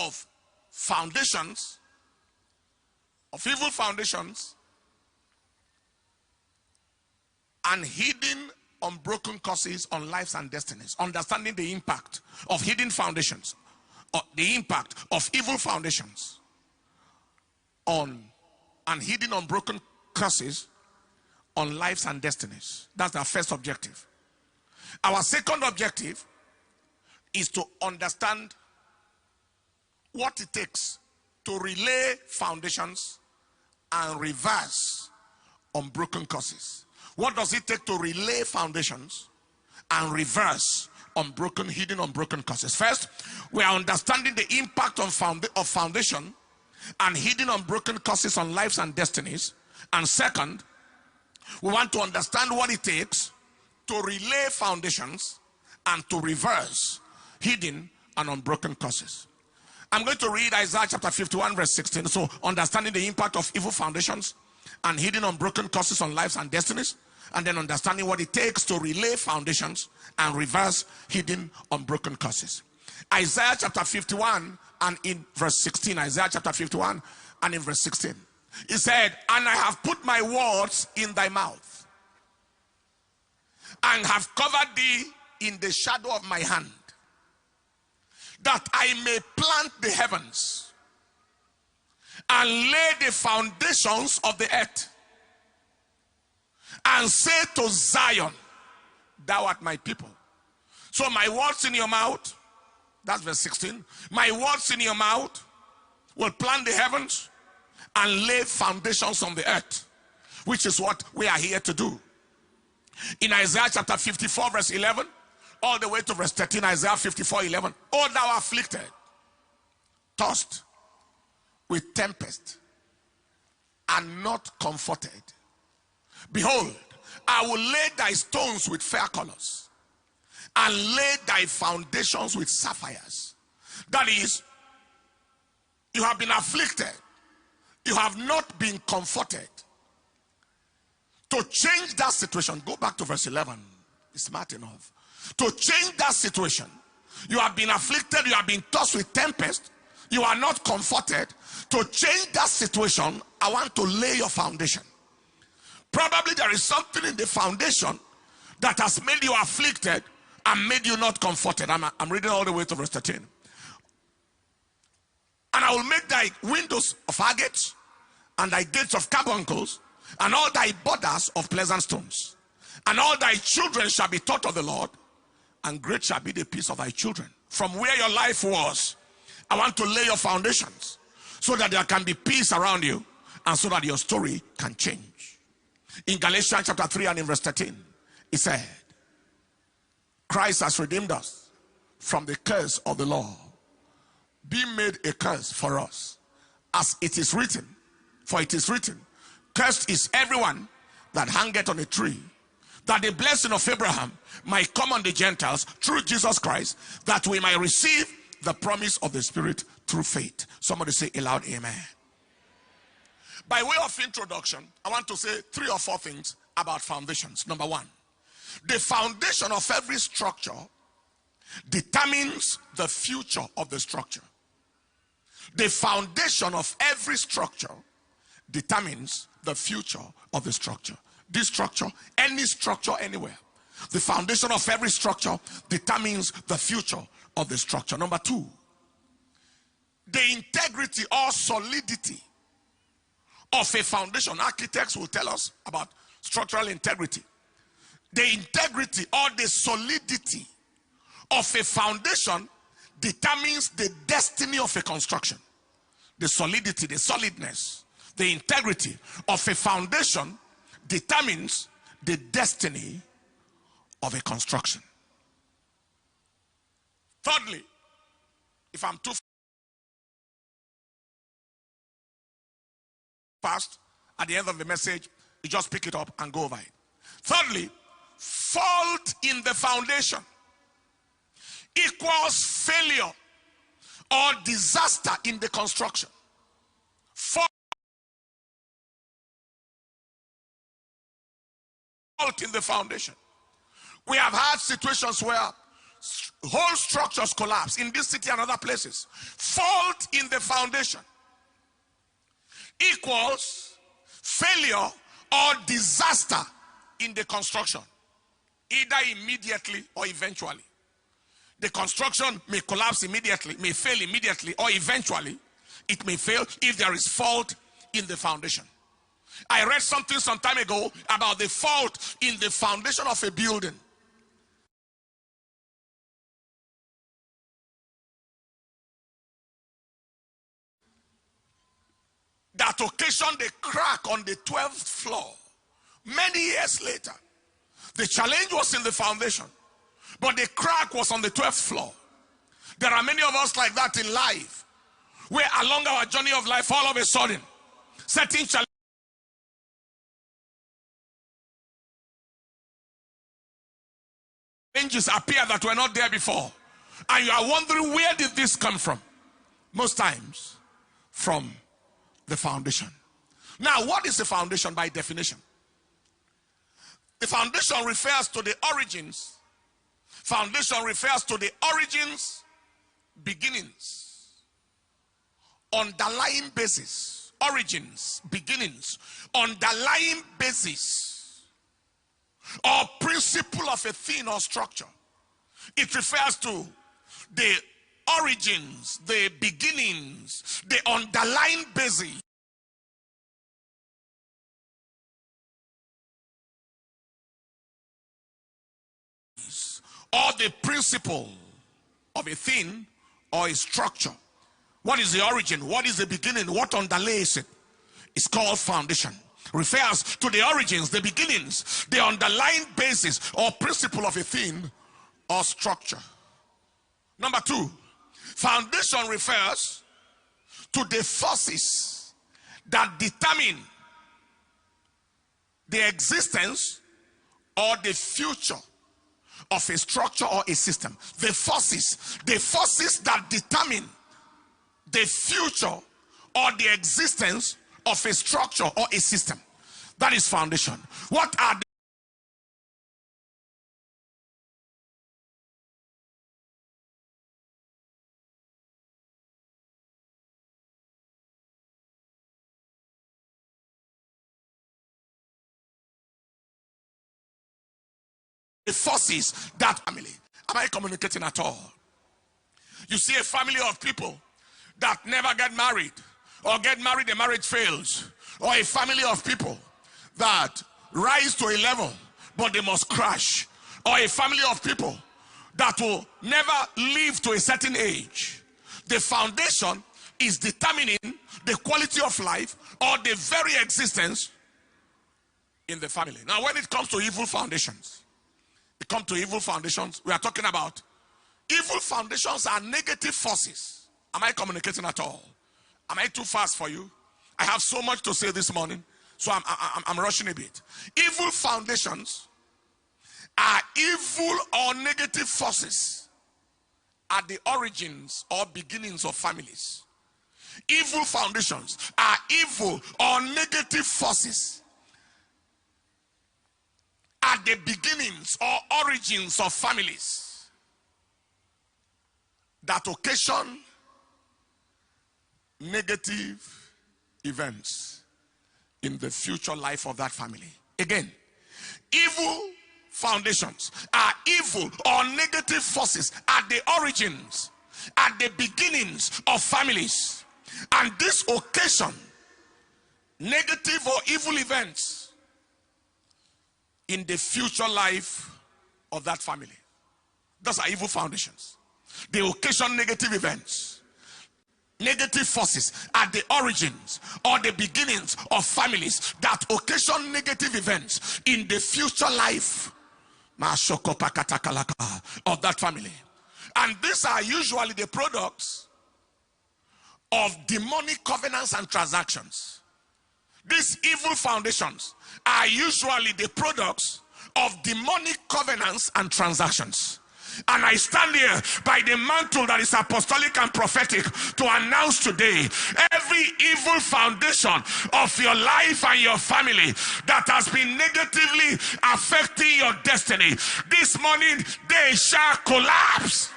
of foundations, of evil foundations, and hidden unbroken causes on lives and destinies. Understanding the impact of hidden foundations, or the impact of evil foundations on and hidden unbroken causes on lives and destinies. That's our first objective. Our second objective is to understand what it takes to relay foundations and reverse unbroken causes. What does it take to relay foundations and reverse hidden unbroken causes? First, we are understanding the impact of foundation and hidden unbroken causes on lives and destinies. And second, we want to understand what it takes to relay foundations and to reverse hidden and unbroken causes. I'm going to read Isaiah chapter 51 verse 16. So understanding the impact of evil foundations and hidden unbroken causes on lives and destinies, and then understanding what it takes to relay foundations and reverse hidden unbroken causes. Isaiah chapter 51 and in verse 16. Isaiah chapter 51 and in verse 16. He said, "And I have put my words in thy mouth, and have covered thee in the shadow of my hand, that I may plant the heavens and lay the foundations of the earth, and say to Zion, thou art my people." So my words in your mouth, that's verse 16, my words in your mouth will plant the heavens and lay foundations on the earth, which is what we are here to do. In Isaiah chapter 54 verse 11 all the way to verse 13, Isaiah 54:11, "O thou afflicted, tossed with tempest, and not comforted, behold, I will lay thy stones with fair colors, and lay thy foundations with sapphires." That is, you have been afflicted, you have not been comforted. To change that situation, go back to verse 11. It's smart enough. To change that situation, you have been afflicted, you have been tossed with tempest, you are not comforted. To change that situation, I want to lay your foundation. Probably there is something in the foundation that has made you afflicted and made you not comforted. I'm reading all the way to verse 13. "And I will make thy windows of agates, and thy gates of carbuncles, and all thy borders of pleasant stones. And all thy children shall be taught of the Lord, and great shall be the peace of thy children." From where your life was, I want to lay your foundations so that there can be peace around you, and so that your story can change. In Galatians chapter 3 and in verse 13, it said, "Christ has redeemed us from the curse of the law, being made a curse for us, as it is written, for it is written, cursed is everyone that hangeth on a tree, that the blessing of Abraham might come on the Gentiles through Jesus Christ, that we might receive the promise of the Spirit through faith." Somebody say aloud, amen. By way of introduction, I want to say 3 or 4 things about foundations. Number 1, the foundation of every structure determines the future of the structure. The foundation of every structure determines the future of the structure. This structure, any structure anywhere, the foundation of every structure determines the future of the structure. Number 2, the integrity or solidity of a foundation. Architects will tell us about structural integrity. The integrity or the solidity of a foundation determines the destiny of a construction. The solidity, the solidness, the integrity of a foundation determines the destiny of a construction. Thirdly, if I'm too fast, at the end of the message, you just pick it up and go over it. Thirdly, fault in the foundation equals failure or disaster in the construction. Fault in the foundation. We have had situations where whole structures collapse in this city and other places. Fault in the foundation equals failure or disaster in the construction, either immediately or eventually. The construction may collapse immediately, may fail immediately, or eventually it may fail if there is fault in the foundation. I read something some time ago about the fault in the foundation of a building. That occasioned a crack on the 12th floor. Many years later, the challenge was in the foundation, but the crack was on the 12th floor. There are many of us like that in life, where along our journey of life, all of a sudden, certain challenges appear that were not there before, and you are wondering, where did this come from? Most times from the foundation. Now, what is the foundation by definition? The foundation refers to the origins. Foundation refers to the origins, beginnings, underlying basis, origins, beginnings, underlying basis, or principle of a thing or structure. It refers to the origins, the beginnings, the underlying basis or the principle of a thing or a structure. What is the origin? What is the beginning? What underlays it? It's called foundation. Refers to the origins, the beginnings, the underlying basis or principle of a thing or structure. Number two, foundation refers to the forces that determine the existence or the future of a structure or a system. The forces that determine the future or the existence of a structure or a system. That is foundation. What are the forces that family? Am I communicating at all? You see a family of people that never get married, or get married, the marriage fails, or a family of people that rise to a level but they must crash, or a family of people that will never live to a certain age. The foundation is determining the quality of life or the very existence in the family. Now, when it comes to evil foundations, we are talking about evil foundations are negative forces. Am I communicating at all? Am I too fast for you? I have so much to say this morning, so I'm rushing a bit. Evil foundations are evil or negative forces at the origins or beginnings of families. Evil foundations are evil or negative forces at the beginnings or origins of families that occasion negative events in the future life of that family. Again, evil foundations are evil or negative forces at the origins, at the beginnings of families, and this occasion negative or evil events in the future life of that family. Those are evil foundations. They occasion negative events, negative forces at the origins or the beginnings of families that occasion negative events in the future life of that family. And these are usually the products of demonic covenants and transactions. These evil foundations are usually the products of demonic covenants and transactions. And I stand here by the mantle that is apostolic and prophetic to announce today, every evil foundation of your life and your family that has been negatively affecting your destiny, this morning they shall collapse.